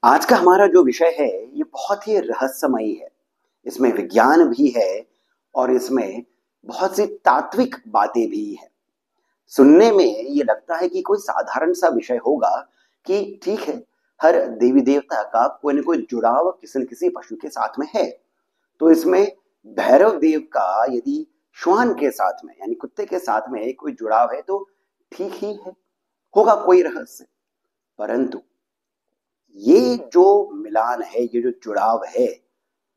आज का हमारा जो विषय है ये बहुत ही रहस्यमयी है। इसमें विज्ञान भी है और इसमें बहुत सी तात्विक बातें भी है। सुनने में ये लगता है कि कोई साधारण सा विषय होगा कि ठीक है, हर देवी देवता का कोई न कोई जुड़ाव किसी न किसी पशु के साथ में है। तो इसमें भैरव देव का यदि श्वान के साथ में यानी कुत्ते के साथ में कोई जुड़ाव है तो ठीक ही है, होगा कोई रहस्य। परंतु ये जो मिलान है, ये जो जुड़ाव है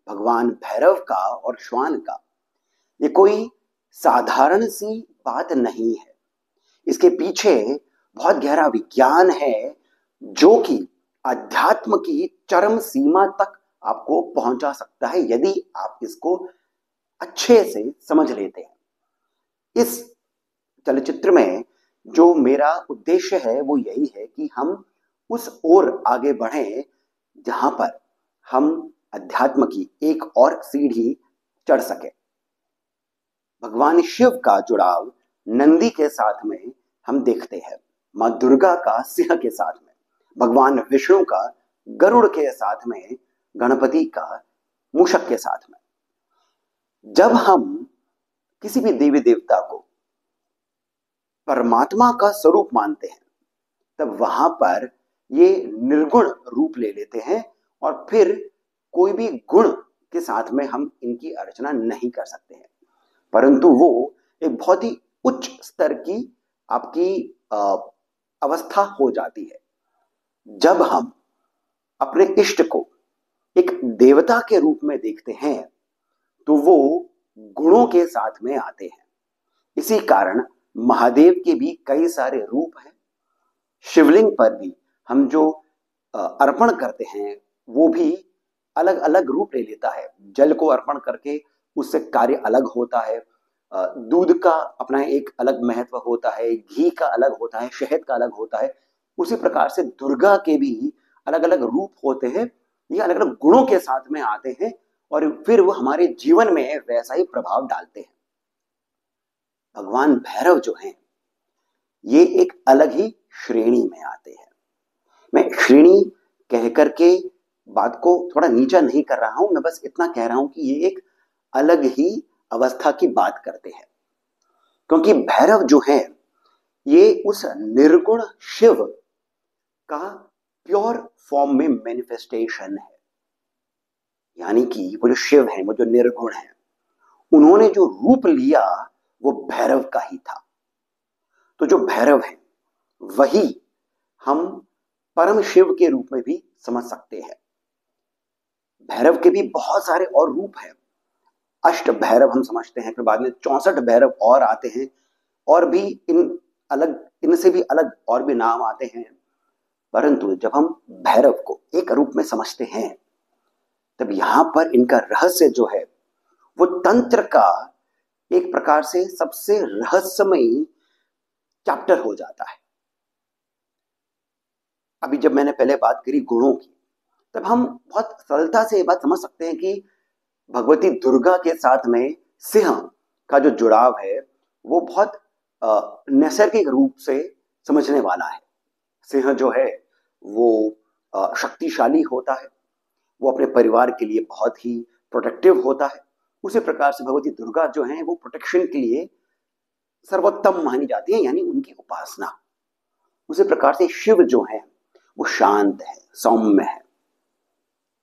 भगवान भैरव का और श्वान का, ये कोई साधारण सी बात नहीं है। इसके पीछे बहुत गहरा विज्ञान है जो कि अध्यात्म की चरम सीमा तक आपको पहुंचा सकता है यदि आप इसको अच्छे से समझ लेते हैं। इस चलचित्र में जो मेरा उद्देश्य है वो यही है कि हम उस ओर आगे बढ़ें जहां पर हम अध्यात्म की एक और सीढ़ी चढ़ सके। भगवान शिव का जुड़ाव नंदी के साथ में हम देखते हैं, मां दुर्गा का सिंह के साथ में, भगवान विष्णु का गरुड़ के साथ में, गणपति का मूषक के साथ में। जब हम किसी भी देवी देवता को परमात्मा का स्वरूप मानते हैं तब वहां पर ये निर्गुण रूप ले लेते हैं और फिर कोई भी गुण के साथ में हम इनकी अर्चना नहीं कर सकते हैं, परंतु वो एक बहुत ही उच्च स्तर की आपकी अवस्था हो जाती है। जब हम अपने इष्ट को एक देवता के रूप में देखते हैं तो वो गुणों के साथ में आते हैं। इसी कारण महादेव के भी कई सारे रूप हैं। शिवलिंग पर भी हम जो अर्पण करते हैं वो भी अलग अलग रूप ले लेता है। जल को अर्पण करके उससे कार्य अलग होता है, दूध का अपना एक अलग महत्व होता है, घी का अलग होता है, शहद का अलग होता है। उसी प्रकार से दुर्गा के भी अलग अलग रूप होते हैं, ये अलग अलग गुणों के साथ में आते हैं और फिर वो हमारे जीवन में वैसा ही प्रभाव डालते हैं। भगवान भैरव जो हैं ये एक अलग ही श्रेणी में आते हैं। मैं श्रेणी कह करके बात को थोड़ा नीचा नहीं कर रहा हूं, मैं बस इतना कह रहा हूं कि ये एक अलग ही अवस्था की बात करते हैं, क्योंकि भैरव जो है ये उस निर्गुण शिव का प्योर फॉर्म में मैनिफेस्टेशन है। यानी कि वो जो शिव है, वो जो निर्गुण है, उन्होंने जो रूप लिया वो भैरव का ही था। तो जो भैरव है वही हम परम शिव के रूप में भी समझ सकते हैं। भैरव के भी बहुत सारे और रूप हैं। अष्ट भैरव हम समझते हैं, फिर बाद में 64 भैरव और आते हैं और भी इनसे भी अलग और भी नाम आते हैं। परंतु जब हम भैरव को एक रूप में समझते हैं तब यहां पर इनका रहस्य जो है वो तंत्र का एक प्रकार से सबसे रहस्यमयी चैप्टर हो जाता है। अभी जब मैंने पहले बात करी गुणों की, तब हम बहुत सरलता से ये बात समझ सकते हैं कि भगवती दुर्गा के साथ में सिंह का जो जुड़ाव है वो बहुत नैसर्गिक रूप से समझने वाला है। सिंह जो है वो शक्तिशाली होता है, वो अपने परिवार के लिए बहुत ही प्रोटेक्टिव होता है। उसी प्रकार से भगवती दुर्गा जो है वो प्रोटेक्शन के लिए सर्वोत्तम मानी जाती है, यानी उनकी उपासना। उसी प्रकार से शिव जो है वो शांत है, सौम्य है,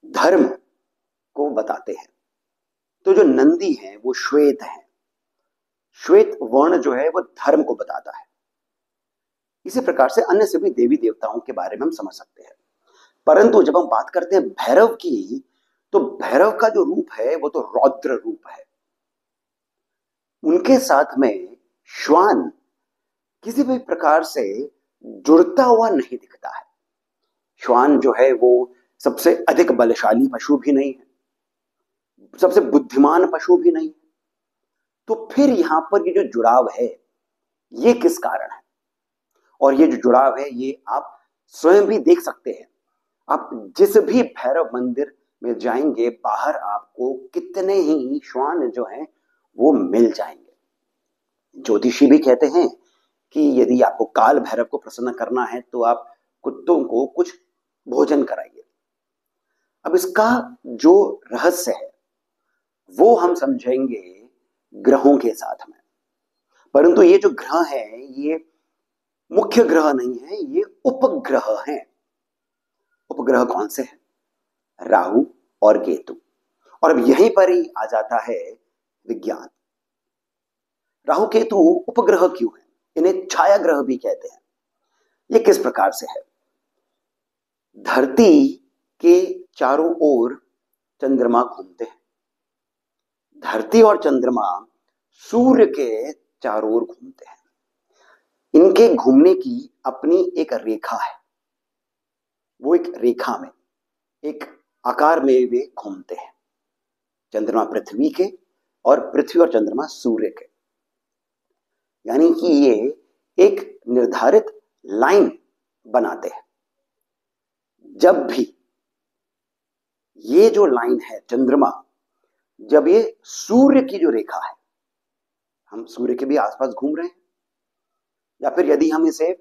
धर्म को बताते हैं। तो जो नंदी है वो श्वेत है, श्वेत वर्ण जो है वो धर्म को बताता है। इसी प्रकार से अन्य सभी देवी देवताओं के बारे में हम समझ सकते हैं। परंतु जब हम बात करते हैं भैरव की, तो भैरव का जो रूप है वो तो रौद्र रूप है। उनके साथ में श्वान किसी भी प्रकार से जुड़ता हुआ नहीं दिखता है। श्वान जो है वो सबसे अधिक बलशाली पशु भी नहीं है, सबसे बुद्धिमान पशु भी नहीं है। तो फिर यहां पर ये जो जुड़ाव है ये किस कारण है? और ये जो जुड़ाव है ये आप स्वयं भी देख सकते हैं। आप जिस भी भैरव मंदिर में जाएंगे, बाहर आपको कितने ही श्वान जो हैं वो मिल जाएंगे। ज्योतिषी भी कहते हैं कि यदि आपको काल भैरव को प्रसन्न करना है तो आप कुत्तों को कुछ भोजन कराइए, अब इसका जो रहस्य है वो हम समझेंगे ग्रहों के साथ में। परंतु ये जो ग्रह है ये मुख्य ग्रह नहीं है, ये उपग्रह हैं। उपग्रह कौन से हैं? राहु और केतु। और अब यहीं पर ही आ जाता है विज्ञान। राहु केतु उपग्रह क्यों है? इन्हें छाया ग्रह भी कहते हैं। ये किस प्रकार से है? धरती के चारों ओर चंद्रमा घूमते हैं। धरती और चंद्रमा सूर्य के चारों ओर घूमते हैं। इनके घूमने की अपनी एक रेखा है। वो एक रेखा में, एक आकार में वे घूमते हैं। चंद्रमा पृथ्वी के और पृथ्वी और चंद्रमा सूर्य के, यानी कि ये एक निर्धारित लाइन बनाते हैं। जब भी ये जो लाइन है चंद्रमा, जब ये सूर्य की जो रेखा है, हम सूर्य के भी आसपास घूम रहे हैं, या फिर यदि हम इसे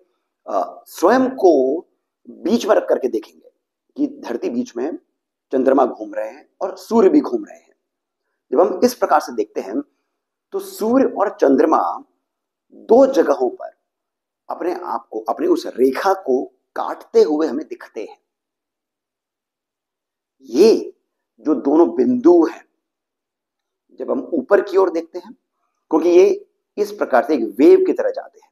स्वयं को बीच में रख करके देखेंगे कि धरती बीच में, चंद्रमा घूम रहे हैं और सूर्य भी घूम रहे हैं, जब हम इस प्रकार से देखते हैं तो सूर्य और चंद्रमा दो जगहों पर अपने आप को, अपनी उस रेखा को काटते हुए हमें दिखते हैं। ये जो दोनों बिंदु हैं, जब हम ऊपर की ओर देखते हैं, क्योंकि ये इस प्रकार से एक वेव की तरह जाते हैं,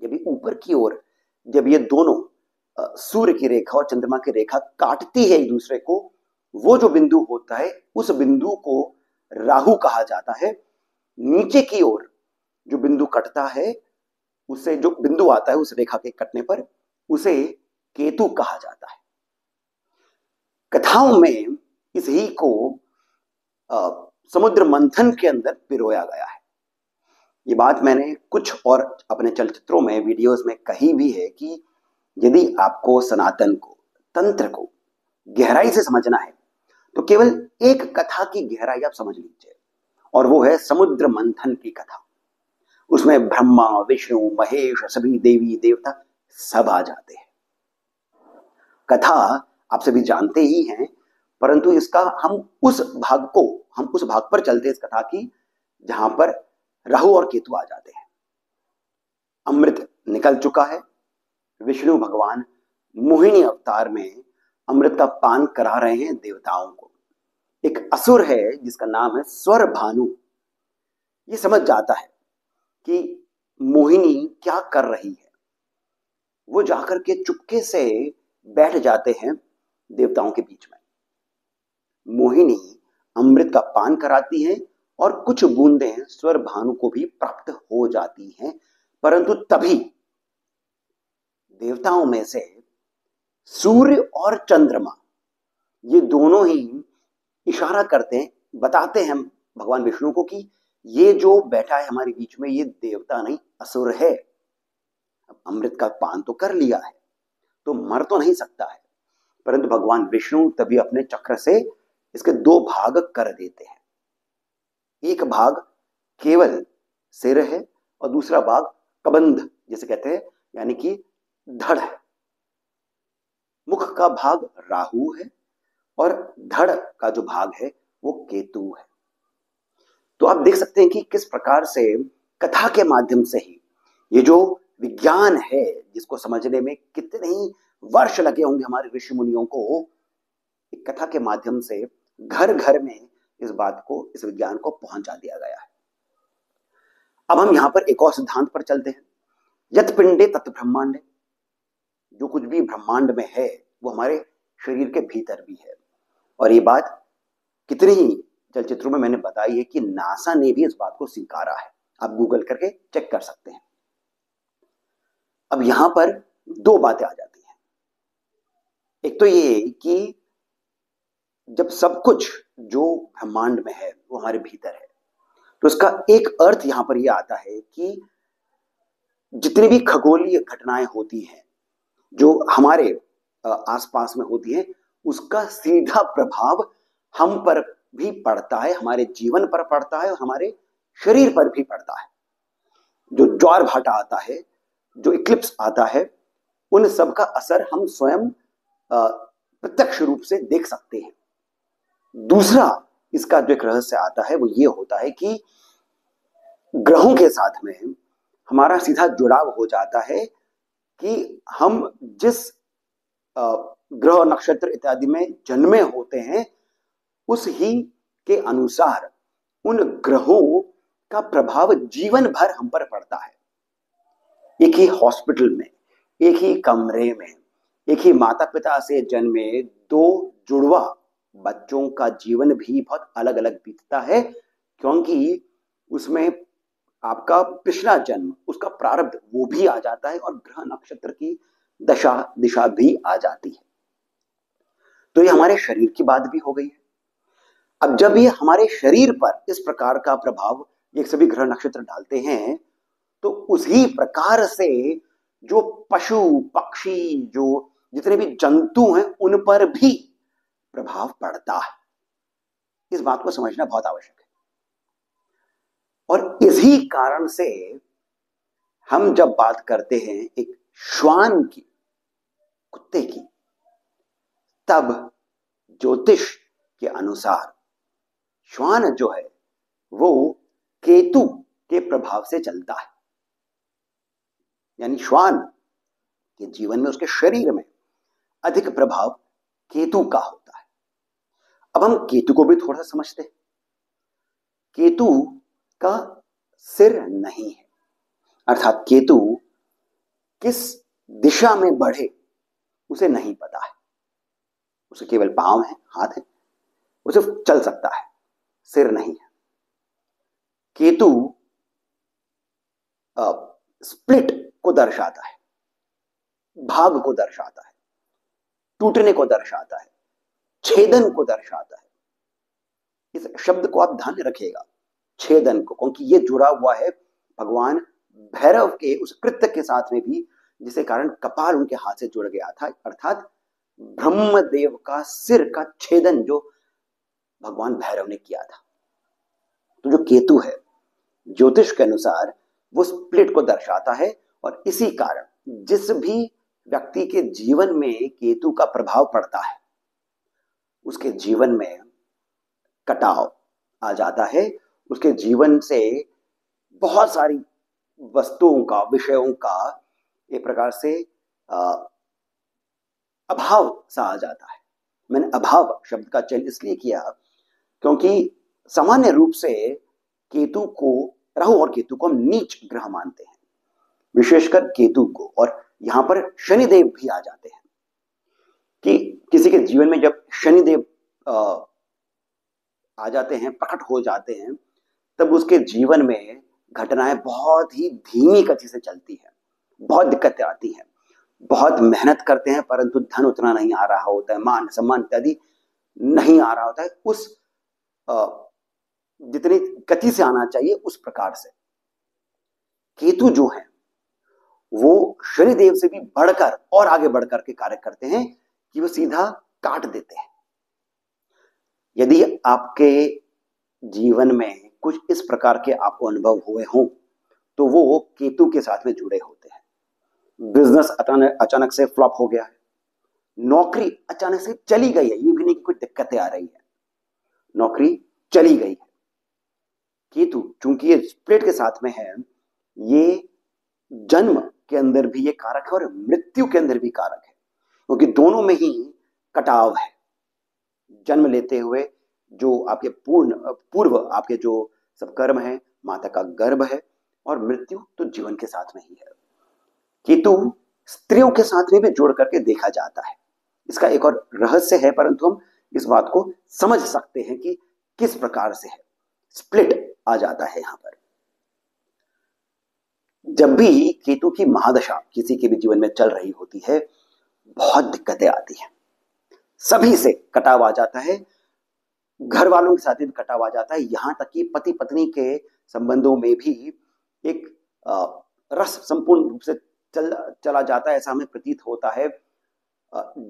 जब ये ऊपर की ओर, जब ये दोनों सूर्य की रेखा और चंद्रमा की रेखा काटती है एक दूसरे को, वो जो बिंदु होता है उस बिंदु को राहु कहा जाता है। नीचे की ओर जो बिंदु कटता है, उसे जो बिंदु आता है उस रेखा के कटने पर, उसे केतु कहा जाता है। कथाओं में इस ही को समुद्र मंथन के अंदर पिरोया गया है। ये बात मैंने कुछ और अपने चलचित्रों में, वीडियोस में कही भी है कि यदि आपको सनातन को, तंत्र को गहराई से समझना है तो केवल एक कथा की गहराई आप समझ लीजिए, और वो है समुद्र मंथन की कथा। उसमें ब्रह्मा, विष्णु, महेश, सभी देवी देवता सब आ जाते हैं। कथा आप सभी जानते ही हैं, परंतु इसका हम उस भाग पर चलते हैं इस कथा की जहां पर राहु और केतु आ जाते हैं। अमृत निकल चुका है। विष्णु भगवान मोहिनी अवतार में अमृत का पान करा रहे हैं देवताओं को। एक असुर है जिसका नाम है स्वर भानु। ये समझ जाता है कि मोहिनी क्या कर रही है। वो जाकर के चुपके से बैठ जाते हैं देवताओं के बीच में। मोहिनी अमृत का पान कराती है और कुछ बूंदें स्वर भानु को भी प्राप्त हो जाती हैं, परंतु तभी देवताओं में से सूर्य और चंद्रमा, ये दोनों ही इशारा करते हैं, बताते हैं भगवान विष्णु को कि ये जो बैठा है हमारे बीच में, ये देवता नहीं असुर है। अब अमृत का पान तो कर लिया है तो मर तो नहीं सकता है, परंतु भगवान विष्णु तभी अपने चक्र से इसके दो भाग कर देते हैं। एक भाग केवल सिर है और दूसरा भाग कबंध जिसे कहते हैं, यानी कि धड़ है। मुख का भाग राहु है और धड़ का जो भाग है वो केतु है। तो आप देख सकते हैं कि किस प्रकार से कथा के माध्यम से ही ये जो विज्ञान है, जिसको समझने में कितने ही वर्ष लगे होंगे हमारे ऋषि मुनियों को, एक कथा के माध्यम से घर घर में इस बात को, इस विज्ञान को पहुंचा दिया गया है। अब हम यहां पर एक और सिद्धांत पर चलते हैं। यत पिंडे तत् ब्रह्मांडे। जो कुछ भी ब्रह्मांड में है वो हमारे शरीर के भीतर भी है। और ये बात कितने ही चलचित्रों में मैंने बताई है कि नासा ने भी इस बात को स्वीकारा है। आप गूगल करके चेक कर सकते हैं। अब यहां पर दो बातें आ जाती हैं। एक तो ये कि जब सब कुछ जो ब्रह्मांड में है वो हमारे भीतर है, तो इसका एक अर्थ यहां पर यह आता है कि जितनी भी खगोलीय घटनाएं होती हैं जो हमारे आसपास में होती हैं, उसका सीधा प्रभाव हम पर भी पड़ता है, हमारे जीवन पर पड़ता है और हमारे शरीर पर भी पड़ता है। जो ज्वार भाटा आता है, जो इक्लिप्स आता है, उन सब का असर हम स्वयं प्रत्यक्ष रूप से देख सकते हैं। दूसरा इसका जो एक रहस्य आता है वो ये होता है कि ग्रहों के साथ में हमारा सीधा जुड़ाव हो जाता है कि हम जिस ग्रह नक्षत्र इत्यादि में जन्मे होते हैं उस ही के अनुसार उन ग्रहों का प्रभाव जीवन भर हम पर पड़ता है। एक ही हॉस्पिटल में, एक ही कमरे में, एक ही माता पिता से जन्मे दो जुड़वा बच्चों का जीवन भी बहुत अलग अलग बीतता है, क्योंकि उसमें आपका पिछला जन्म, उसका प्रारब्ध वो भी आ जाता है और ग्रह नक्षत्र की दशा दिशा भी आ जाती है। तो ये हमारे शरीर की बात भी हो गई है। अब जब ये हमारे शरीर पर इस प्रकार का प्रभाव ये सभी ग्रह नक्षत्र डालते हैं, तो उसी प्रकार से जो पशु पक्षी, जो जितने भी जंतु हैं, उन पर भी प्रभाव पड़ता है। इस बात को समझना बहुत आवश्यक है। और इसी कारण से हम जब बात करते हैं एक श्वान की, कुत्ते की, तब ज्योतिष के अनुसार श्वान जो है वो केतु के प्रभाव से चलता है। यानी श्वान के जीवन में, उसके शरीर में अधिक प्रभाव केतु का होता है। अब हम केतु को भी थोड़ा सा समझते हैं। केतु का सिर नहीं है, अर्थात केतु किस दिशा में बढ़े उसे नहीं पता है। उसे केवल पांव है, हाथ है, उसे चल सकता है, सिर नहीं है। केतु स्प्लिट को दर्शाता है, भाग को दर्शाता है, टूटने को दर्शाता है, छेदन को दर्शाता है। इस शब्द को आप ध्यान में रखिएगा, छेदन को, क्योंकि ये जुड़ा हुआ है भगवान भैरव के उस कृत्य के साथ में भी, जिसके कारण कपाल उनके हाथ से जुड़ गया था, अर्थात ब्रह्मदेव का सिर का छेदन जो भगवान भैरव ने किया था। तो जो केतु है ज्योतिष के अनुसार वो स्प्लिट को दर्शाता है, और इसी कारण जिस भी व्यक्ति के जीवन में केतु का प्रभाव पड़ता है उसके जीवन में कटाव आ जाता है। उसके जीवन से बहुत सारी वस्तुओं का, विषयों का एक प्रकार से अभाव सा आ जाता है। मैंने अभाव शब्द का चयन इसलिए किया क्योंकि सामान्य रूप से केतु को, राहु और केतु को हम नीच ग्रह मानते हैं, विशेषकर केतु को। और यहां पर शनिदेव भी आ जाते हैं कि किसी के जीवन में जब शनिदेव आ जाते हैं, प्रकट हो जाते हैं, तब उसके जीवन में घटनाएं बहुत ही धीमी गति से चलती है, बहुत दिक्कतें आती हैं, बहुत मेहनत करते हैं परंतु धन उतना नहीं आ रहा होता है, मान सम्मान इत्यादि नहीं आ रहा होता है उस जितनी गति से आना चाहिए उस प्रकार से। केतु जो है वो शनिदेव से भी बढ़कर और आगे बढ़कर के कार्य करते हैं कि वो सीधा काट देते हैं। यदि आपके जीवन में कुछ इस प्रकार के आपको अनुभव हुए हों तो वो केतु के साथ में जुड़े होते हैं। बिजनेस अचानक से फ्लॉप हो गया है, नौकरी अचानक से चली गई है, ये भी नहीं कि कुछ दिक्कतें आ रही है, नौकरी चली गई है। केतु चूंकि ये स्प्लिट के साथ में है, ये जन्म के अंदर भी ये कारक है और मृत्यु के अंदर भी कारक है, क्योंकि दोनों में ही कटाव है। जन्म लेते हुए जो आपके पूर्व आपके जो सब कर्म है, माता का गर्भ है, और मृत्यु तो जीवन के साथ में ही है। केतु स्त्रियों के साथ में भी जोड़ करके देखा जाता है। इसका एक और रहस्य है, परंतु हम इस बात को समझ सकते हैं कि किस प्रकार से है, स्प्लिट आ जाता है यहां पर। जब भी केतु की महादशा किसी के भी जीवन में चल रही होती है, बहुत दिक्कतें आती हैं, सभी से कटाव आ जाता है, घर वालों के साथ भी कटाव आ जाता है, यहां तक कि पति पत्नी के संबंधों में भी एक रस संपूर्ण रूप से चला जाता है, ऐसा हमें प्रतीत होता है।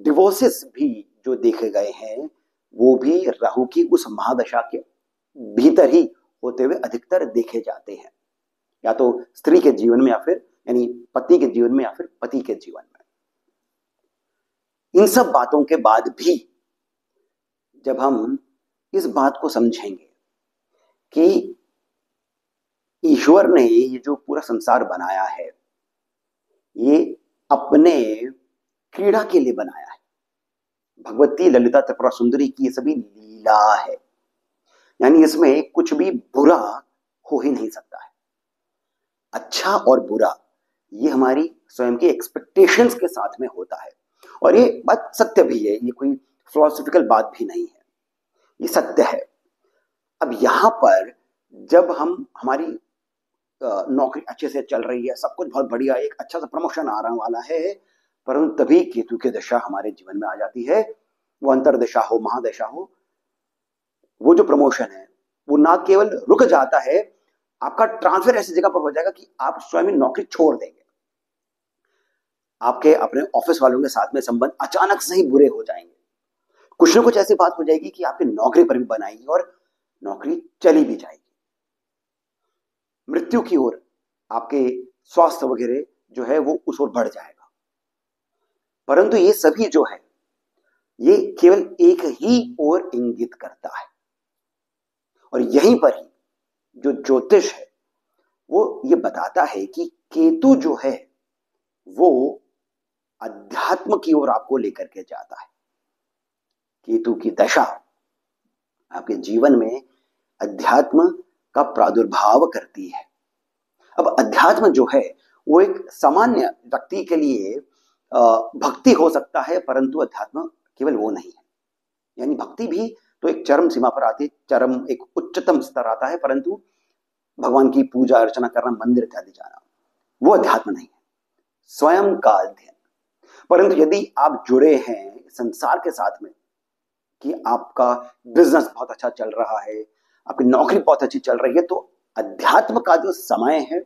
डिवोर्सेस भी जो देखे गए हैं वो भी राहु की उस महादशा के भीतर ही होते हुए अधिकतर देखे जाते हैं, या तो स्त्री के जीवन में या फिर यानी पत्नी के जीवन में या फिर पति के जीवन में। इन सब बातों के बाद भी जब हम इस बात को समझेंगे कि ईश्वर ने ये जो पूरा संसार बनाया है ये अपने क्रीड़ा के लिए बनाया है, भगवती ललिता त्रिपुरा सुंदरी की ये सभी लीला है, यानी इसमें कुछ भी बुरा हो ही नहीं सकता है। अच्छा और बुरा ये हमारी स्वयं की एक्सपेक्टेशंस के साथ में होता है, और ये बात सत्य भी है, ये कोई फिलोसॉफिकल बात भी नहीं है, ये सत्य है। अब यहां पर जब हम हमारी नौकरी अच्छे से चल रही है, सब कुछ बहुत बढ़िया, एक अच्छा सा प्रमोशन आ रहा वाला है, परंतु तभी केतु की दशा हमारे जीवन में आ जाती है, वो अंतरदशा हो महादशा हो, वो जो प्रमोशन है वो ना केवल रुक जाता है, आपका ट्रांसफर ऐसी जगह पर हो जाएगा कि आप स्वयं नौकरी छोड़ देंगे, आपके अपने ऑफिस वालों के साथ में संबंध अचानक से ही बुरे हो जाएंगे, कुछ ना कुछ ऐसी बात हो जाएगी कि आपकी नौकरी पर भी बनाएगी और नौकरी चली भी जाएगी, मृत्यु की ओर आपके स्वास्थ्य वगैरह जो है वो उस ओर बढ़ जाएगा। परंतु ये सभी जो है ये केवल एक ही ओर इंगित करता है, और यहीं पर ही जो ज्योतिष है वो ये बताता है कि केतु जो है वो अध्यात्म की ओर आपको लेकर के जाता है। केतु की दशा आपके जीवन में अध्यात्म का प्रादुर्भाव करती है। अब अध्यात्म जो है वो एक सामान्य व्यक्ति के लिए भक्ति हो सकता है, परंतु अध्यात्म केवल वो नहीं है, यानी भक्ति भी तो एक चरम सीमा पर आती है, चरम एक उच्चतम स्तर आता है, परंतु भगवान की पूजा अर्चना करना, मंदिर इत्यादि जाना, वो अध्यात्म नहीं है, स्वयं का अध्ययन। परंतु यदि आप जुड़े हैं संसार के साथ में कि आपका बिजनेस बहुत अच्छा चल रहा है, आपकी नौकरी बहुत अच्छी चल रही है, तो अध्यात्म का जो समय है,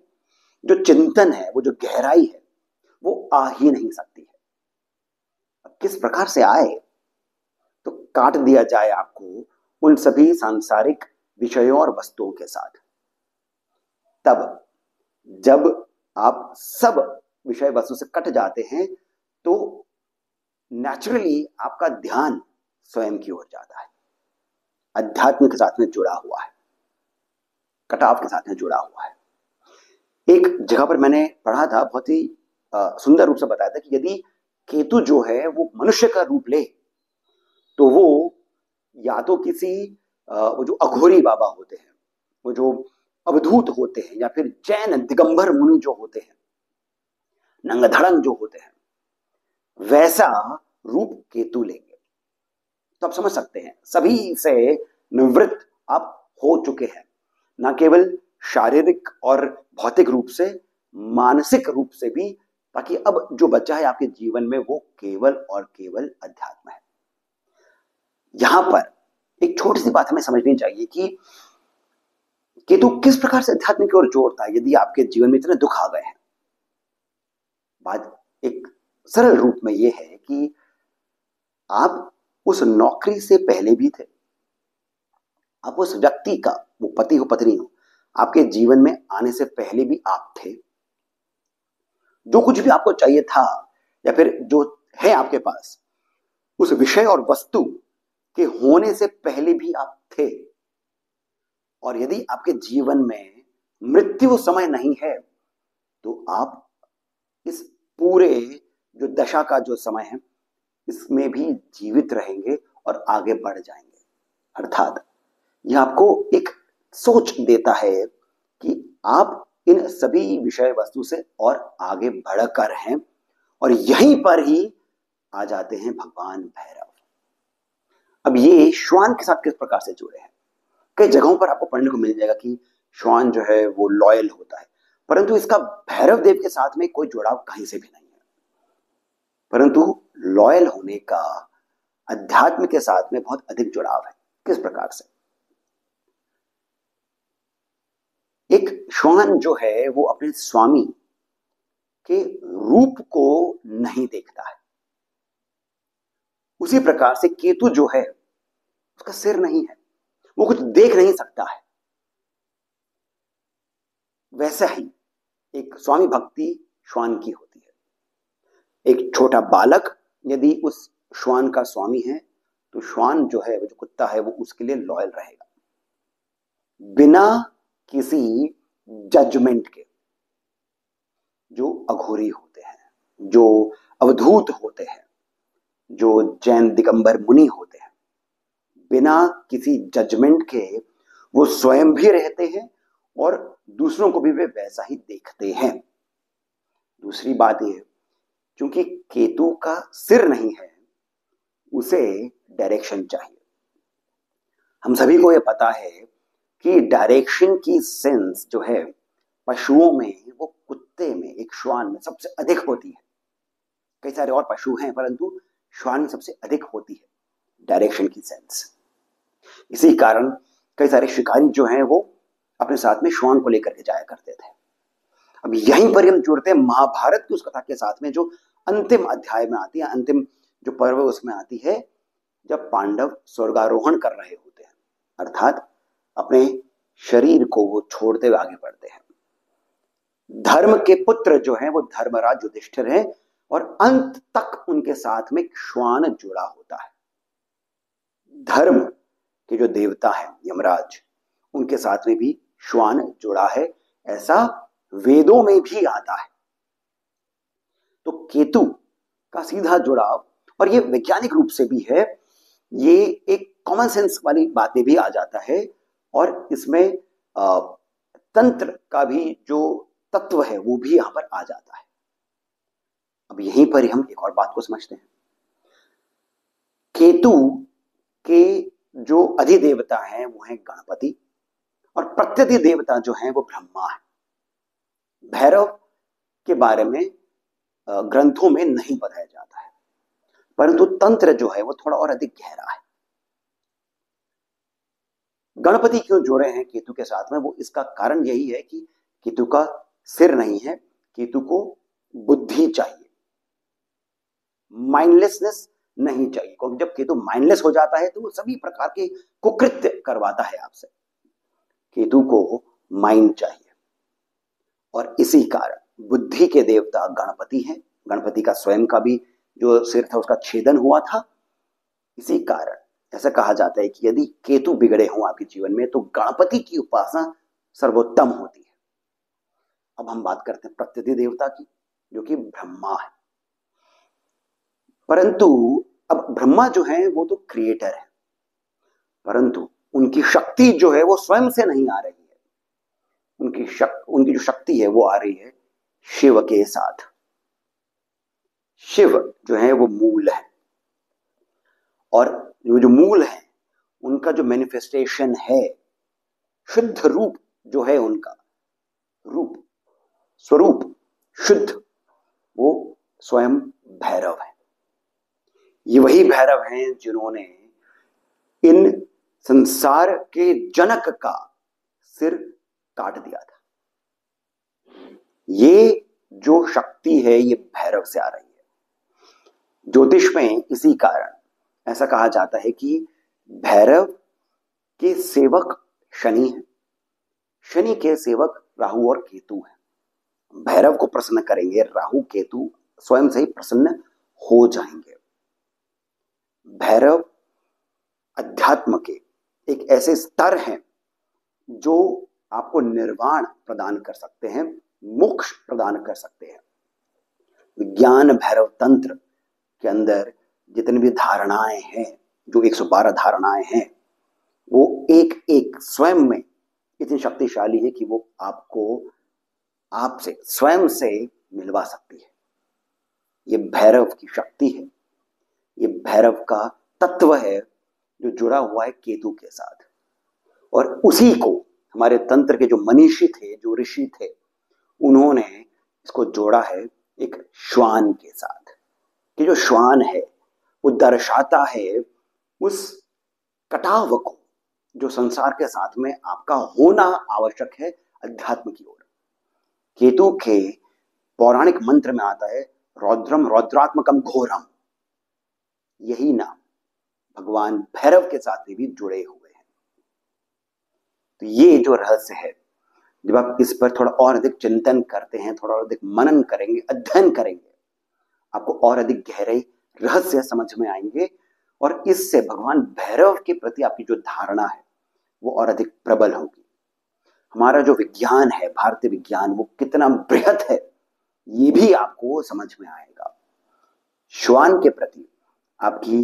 जो चिंतन है, वो जो गहराई है, वो आ ही नहीं सकती है। अब किस प्रकार से आए, तो काट दिया जाए आपको उन सभी सांसारिक विषयों और वस्तुओं के साथ, तब जब आप सब विषय वस्तु से कट जाते हैं तो नेचुरली आपका ध्यान स्वयं की ओर जाता है, अध्यात्म के साथ में जुड़ा हुआ है, कटाव के साथ में जुड़ा हुआ है। एक जगह पर मैंने पढ़ा था, बहुत ही सुंदर रूप से बताया था कि यदि केतु जो है वो मनुष्य का रूप ले तो वो या तो किसी वो जो अघोरी बाबा होते हैं, वो जो अवधूत होते हैं, या फिर जैन दिगंबर मुनि जो होते हैं, नंगधड़ंग जो होते हैं, वैसा रूप केतु लेंगे। तो आप समझ सकते हैं सभी से निवृत्त आप हो चुके हैं, ना केवल शारीरिक और भौतिक रूप से, मानसिक रूप से भी, ताकि अब जो बचा है आपके जीवन में वो केवल और केवल अध्यात्म है। यहां पर एक छोटी सी बात हमें समझनी चाहिए कि केतु किस प्रकार से अध्यात्म की ओर जोड़ता है। यदि आपके जीवन में इतने दुख आ गए हैं, बात एक सरल रूप में यह है कि आप उस नौकरी से पहले भी थे, आप उस व्यक्ति का, वो पति हो पत्नी हो, आपके जीवन में आने से पहले भी आप थे, जो कुछ भी आपको चाहिए था या फिर जो है आपके पास, उस विषय और वस्तु के होने से पहले भी आप थे। और यदि आपके जीवन में मृत्यु समय नहीं है तो आप इस पूरे जो दशा का जो समय है इसमें भी जीवित रहेंगे और आगे बढ़ जाएंगे। अर्थात यह आपको एक सोच देता है कि आप इन सभी विषय वस्तु से और आगे बढ़कर हैं, और यहीं पर ही आ जाते हैं भगवान भैरव। अब ये श्वान के साथ किस प्रकार से जुड़े हैं, कई जगहों पर आपको पढ़ने को मिल जाएगा कि श्वान जो है वो लॉयल होता है, परंतु इसका भैरव देव के साथ में कोई जुड़ाव कहीं से भी नहीं है। परंतु लॉयल होने का अध्यात्म के साथ में बहुत अधिक जुड़ाव है। किस प्रकार से? एक श्वान जो है वो अपने स्वामी के रूप को नहीं देखता है, उसी प्रकार से केतु जो है उसका सिर नहीं है, वो कुछ देख नहीं सकता है। वैसा ही एक स्वामी भक्ति श्वान की होती है। एक छोटा बालक यदि उस श्वान का स्वामी है तो श्वान जो है, वो जो कुत्ता है, वो उसके लिए लॉयल रहेगा बिना किसी जजमेंट के। जो अघोरी होते हैं, जो अवधूत होते हैं, जो जैन दिगंबर मुनि होते हैं, बिना किसी जजमेंट के वो स्वयं भी रहते हैं और दूसरों को भी वे वैसा ही देखते हैं। दूसरी बात यह, क्योंकि केतु का सिर नहीं है, उसे डायरेक्शन चाहिए। हम सभी को यह पता है कि डायरेक्शन की सेंस जो है पशुओं में, वो कुत्ते में, एक श्वान में सबसे अधिक होती है। कई सारे और पशु हैं परंतु श्वान में सबसे अधिक होती है डायरेक्शन की सेंस। इसी कारण कई सारे शिकारी जो हैं वो अपने साथ में श्वान को लेकर के जाया करते थे। अब यहीं पर हम जुड़ते हैं महाभारत की उस कथा के साथ में जो अंतिम अध्याय में आती है, अंतिम जो पर्व उसमें आती है, जब पांडव स्वर्गारोहण कर रहे होते हैं, अर्थात अपने शरीर को वो छोड़ते हुए आगे बढ़ते हैं। धर्म के पुत्र जो हैं वो धर्मराज युधिष्ठिर हैं और अंत तक उनके साथ में श्वान जुड़ा होता है। धर्म के जो देवता है यमराज, उनके साथ में भी श्वान जुड़ा है, ऐसा वेदों में भी आता है। तो केतु का सीधा जुड़ाव, और ये वैज्ञानिक रूप से भी है, ये एक कॉमन सेंस वाली बातें भी आ जाता है, और इसमें तंत्र का भी जो तत्व है वो भी यहां पर आ जाता है। अब यहीं पर हम एक और बात को समझते हैं। केतु के जो अधिदेवता हैं वो हैं गणपति, और प्रत्यधि देवता जो हैं वो ब्रह्मा है। भैरव के बारे में ग्रंथों में नहीं बताया जाता है, परंतु तंत्र जो है वो थोड़ा और अधिक गहरा है। गणपति क्यों जोड़े हैं केतु के साथ में, वो इसका कारण यही है कि केतु का सिर नहीं है, केतु को बुद्धि चाहिए, माइंडलेसनेस नहीं चाहिए, क्योंकि जब केतु माइंडलेस हो जाता है तो वो सभी प्रकार के कुकृत्य करवाता है आपसे। केतु को माइंड चाहिए, और इसी कारण बुद्धि के देवता गणपति हैं। गणपति का स्वयं का भी जो सिर था उसका छेदन हुआ था। इसी कारण ऐसा कहा जाता है कि यदि केतु बिगड़े हों आपके जीवन में तो गणपति की उपासना सर्वोत्तम होती है। अब हम बात करते हैं प्रत्यधि देवता की, जो कि ब्रह्मा है। परंतु अब ब्रह्मा जो है वो तो क्रिएटर है, परंतु उनकी शक्ति जो है वो स्वयं से नहीं आ रही है। उनकी जो शक्ति है वो आ रही है शिव के साथ। शिव जो है वो मूल है, और जो मूल है उनका जो मैनिफेस्टेशन है, शुद्ध रूप जो है उनका रूप, स्वरूप शुद्ध, वो स्वयं भैरव है। ये वही भैरव हैं जिन्होंने इन संसार के जनक का सिर काट दिया था। ये जो शक्ति है ये भैरव से आ रही है। ज्योतिष में इसी कारण ऐसा कहा जाता है कि भैरव के सेवक शनि है, शनि के सेवक राहु और केतु है। भैरव को प्रसन्न करेंगे, राहु केतु स्वयं से ही प्रसन्न हो जाएंगे। भैरव अध्यात्म के एक ऐसे स्तर हैं जो आपको निर्वाण प्रदान कर सकते हैं, मोक्ष प्रदान कर सकते हैं। विज्ञान भैरव तंत्र के अंदर जितनी भी धारणाएं हैं, जो 112 धारणाएं हैं, वो एक एक स्वयं में इतनी शक्तिशाली है कि वो आपको आपसे स्वयं से मिलवा सकती है। ये भैरव की शक्ति है, ये भैरव का तत्व है जो जुड़ा हुआ है केतु के साथ। और उसी को हमारे तंत्र के जो मनीषी थे, जो ऋषि थे, उन्होंने इसको जोड़ा है एक श्वान के साथ, कि जो श्वान है वो दर्शाता है उस कटाव को जो संसार के साथ में आपका होना आवश्यक है अध्यात्म की ओर। केतु के पौराणिक मंत्र में आता है रौद्रम रौद्रात्मकम घोरम। यही नाम भगवान भैरव के साथ भी जुड़े हुए हैं। तो ये जो रहस्य है, जब आप इस पर थोड़ा और अधिक चिंतन करते हैं, थोड़ा और अधिक मनन करेंगे, अध्ययन करेंगे, आपको और अधिक गहरे रहस्य समझ में आएंगे और इससे भगवान भैरव के प्रति आपकी जो धारणा है वो और अधिक प्रबल होगी। हमारा जो विज्ञान है, भारतीय विज्ञान, वो कितना बृहत है ये भी आपको समझ में आएगा। श्वान के प्रति आपकी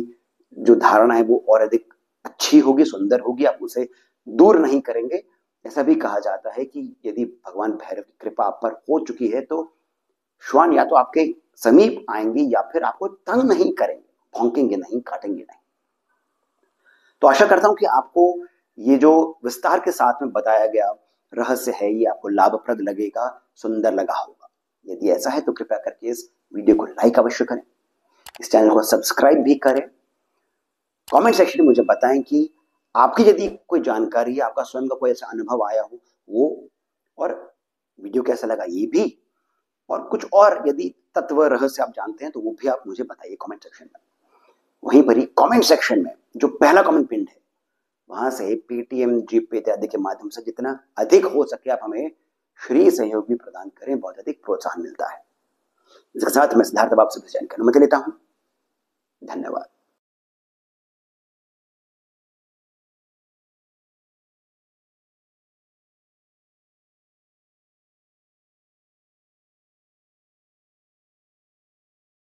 जो धारणा है वो और अधिक अच्छी होगी, सुंदर होगी, आप उसे दूर नहीं करेंगे। ऐसा भी कहा जाता है कि यदि भगवान भैरव की कृपा आप पर हो चुकी है तो श्वान या तो आपके समीप आएंगे या फिर आपको तंग नहीं करेंगे, भौंकेंगे नहीं, काटेंगे नहीं। तो आशा करता हूं कि आपको ये जो विस्तार के साथ में बताया गया रहस्य है ये आपको लाभप्रद लगेगा, सुंदर लगा होगा। यदि ऐसा है तो कृपया करके इस वीडियो को लाइक अवश्य करें, इस चैनल को सब्सक्राइब भी करें। कमेंट सेक्शन में मुझे बताएं कि आपकी यदि कोई जानकारी है, आपका स्वयं का कोई ऐसा अनुभव आया हो वो, और वीडियो कैसा लगा ये भी, और कुछ और यदि तत्व रहस्य आप जानते हैं तो वो भी आप मुझे बताइए कमेंट सेक्शन में। वहीं पर ही कमेंट सेक्शन में जो पहला कमेंट पिन है वहां से पेटीएम, जीपे इत्यादि के माध्यम से जितना अधिक हो सके आप हमें श्री सहयोग भी प्रदान करें, बहुत अधिक प्रोत्साहन मिलता है। इसके साथ मैं सिद्धार्थ आपसे विजय करने लेता हूं। धन्यवाद।